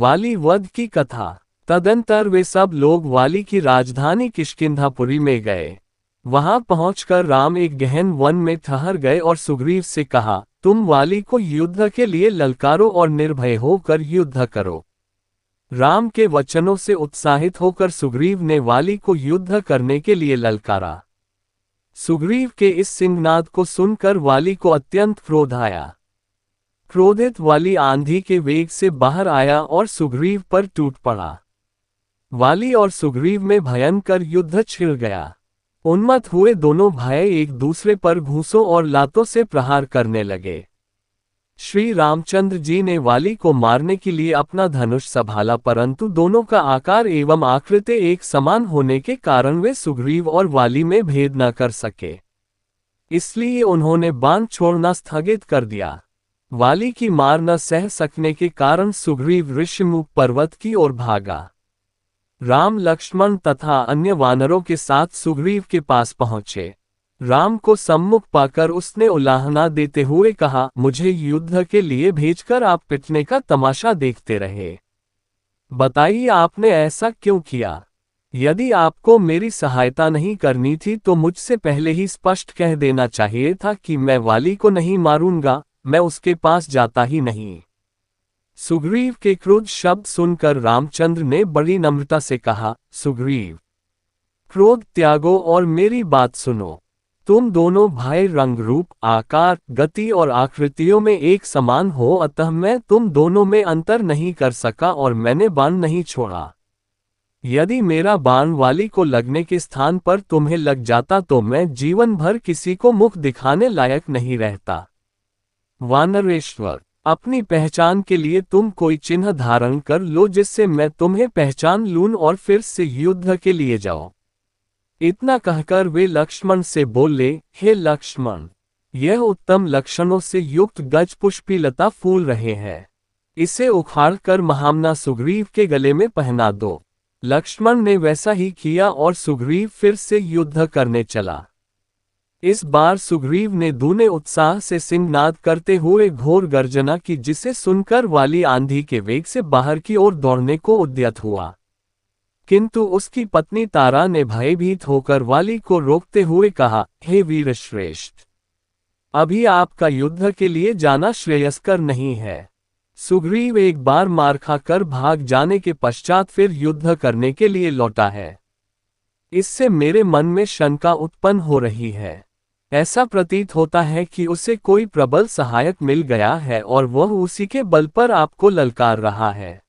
वाली वध की कथा। तदंतर वे सब लोग वाली की राजधानी किष्किंधापुरी में गए। वहां पहुंचकर राम एक गहन वन में ठहर गए और सुग्रीव से कहा, तुम वाली को युद्ध के लिए ललकारो और निर्भय होकर युद्ध करो। राम के वचनों से उत्साहित होकर सुग्रीव ने वाली को युद्ध करने के लिए ललकारा। सुग्रीव के इस सिंहनाद को सुनकर वाली को अत्यंत क्रोध आया। क्रोधित वाली आंधी के वेग से बाहर आया और सुग्रीव पर टूट पड़ा। वाली और सुग्रीव में भयंकर युद्ध छिड़ गया। उन्मत्त हुए दोनों भाई एक दूसरे पर घूंसों और लातों से प्रहार करने लगे। श्री रामचंद्र जी ने वाली को मारने के लिए अपना धनुष संभाला, परंतु दोनों का आकार एवं आकृति एक समान होने के कारण वे सुग्रीव और वाली में भेद न कर सके। इसलिए उन्होंने बाण छोड़ना स्थगित कर दिया। वाली की मार न सह सकने के कारण सुग्रीव ऋषिमुख पर्वत की ओर भागा। राम लक्ष्मण तथा अन्य वानरों के साथ सुग्रीव के पास पहुंचे। राम को सम्मुख पाकर उसने उलाहना देते हुए कहा, मुझे युद्ध के लिए भेजकर आप पिटने का तमाशा देखते रहे। बताइए आपने ऐसा क्यों किया? यदि आपको मेरी सहायता नहीं करनी थी तो मुझसे पहले ही स्पष्ट कह देना चाहिए था कि मैं वाली को नहीं मारूंगा, मैं उसके पास जाता ही नहीं। सुग्रीव के क्रोध शब्द सुनकर रामचंद्र ने बड़ी नम्रता से कहा, सुग्रीव, क्रोध त्यागो और मेरी बात सुनो। तुम दोनों भाई रंग रूप, आकार, गति और आकृतियों में एक समान हो, अतः मैं तुम दोनों में अंतर नहीं कर सका और मैंने बाण नहीं छोड़ा। यदि मेरा बाण वाली को लगने के स्थान पर तुम्हें लग जाता तो मैं जीवन भर किसी को मुख दिखाने लायक नहीं रहता। वानरेश्वर, अपनी पहचान के लिए तुम कोई चिन्ह धारण कर लो जिससे मैं तुम्हें पहचान लूं और फिर से युद्ध के लिए जाओ। इतना कहकर वे लक्ष्मण से बोले, हे लक्ष्मण, यह उत्तम लक्षणों से युक्त गजपुष्पी लता फूल रहे हैं। इसे उखाड़कर महामना सुग्रीव के गले में पहना दो। लक्ष्मण ने वैसा ही किया और सुग्रीव फिर से युद्ध करने चला। इस बार सुग्रीव ने दूने उत्साह से सिंहनाद करते हुए घोर गर्जना की, जिसे सुनकर वाली आंधी के वेग से बाहर की ओर दौड़ने को उद्यत हुआ। किंतु उसकी पत्नी तारा ने भयभीत होकर वाली को रोकते हुए कहा, हे वीरश्रेष्ठ, अभी आपका युद्ध के लिए जाना श्रेयस्कर नहीं है। सुग्रीव एक बार मार खाकर भाग जाने के पश्चात फिर युद्ध करने के लिए लौटा है। इससे मेरे मन में शंका उत्पन्न हो रही है। ऐसा प्रतीत होता है कि उसे कोई प्रबल सहायक मिल गया है और वह उसी के बल पर आपको ललकार रहा है।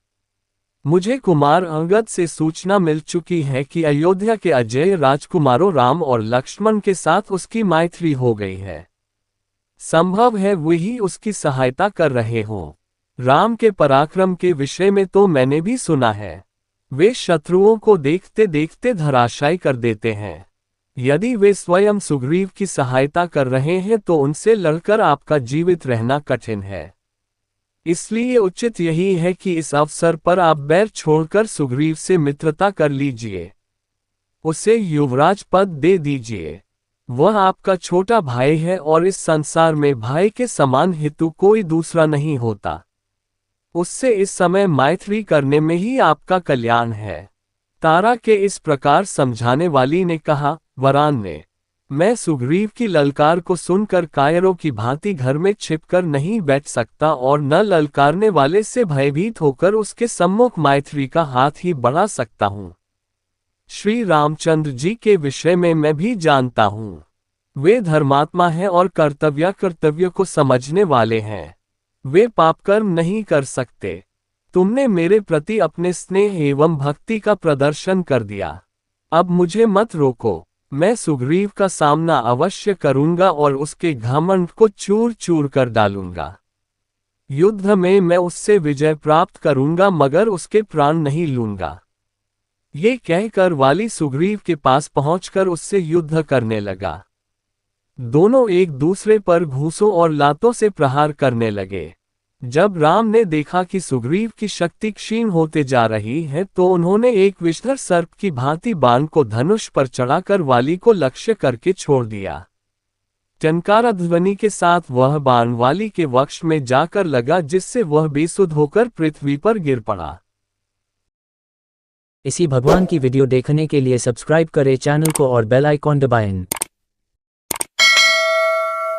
मुझे कुमार अंगद से सूचना मिल चुकी है कि अयोध्या के अजेय राजकुमारों राम और लक्ष्मण के साथ उसकी मैत्री हो गई है। संभव है वही उसकी सहायता कर रहे हों। राम के पराक्रम के विषय में तो मैंने भी सुना है। वे शत्रुओं को देखते देखते धराशायी कर देते हैं। यदि वे स्वयं सुग्रीव की सहायता कर रहे हैं तो उनसे लड़कर आपका जीवित रहना कठिन है। इसलिए उचित यही है कि इस अवसर पर आप बैर छोड़कर सुग्रीव से मित्रता कर लीजिए। उसे युवराज पद दे दीजिए। वह आपका छोटा भाई है और इस संसार में भाई के समान हितु कोई दूसरा नहीं होता। उससे इस समय मैत्री करने में ही आपका कल्याण है। तारा के इस प्रकार समझाने वाली ने कहा, वरान ने, मैं सुग्रीव की ललकार को सुनकर कायरों की भांति घर में छिपकर नहीं बैठ सकता और न ललकारने वाले से भयभीत होकर उसके सम्मुख मैत्री का हाथ ही बढ़ा सकता हूँ। श्री रामचंद्र जी के विषय में मैं भी जानता हूँ। वे धर्मात्मा हैं और कर्तव्य को समझने वाले हैं। वे पापकर्म नहीं कर सकते। तुमने मेरे प्रति अपने स्नेह एवं भक्ति का प्रदर्शन कर दिया। अब मुझे मत रोको। मैं सुग्रीव का सामना अवश्य करूंगा और उसके घमंड को चूर चूर कर डालूंगा। युद्ध में मैं उससे विजय प्राप्त करूंगा मगर उसके प्राण नहीं लूंगा। ये कहकर वाली सुग्रीव के पास पहुंचकर उससे युद्ध करने लगा। दोनों एक दूसरे पर घूंसों और लातों से प्रहार करने लगे। जब राम ने देखा कि सुग्रीव की शक्ति क्षीण होते जा रही है तो उन्होंने एक विषधर सर्प की भांति बाण को धनुष पर चढ़ाकर वाली को लक्ष्य करके छोड़ दिया। टनकारा ध्वनि के साथ वह बाण वाली के वक्ष में जाकर लगा, जिससे वह बेसुध होकर पृथ्वी पर गिर पड़ा। इसी भगवान की वीडियो देखने के लिए सब्सक्राइब करें चैनल को और बेल आइकॉन दबाएं।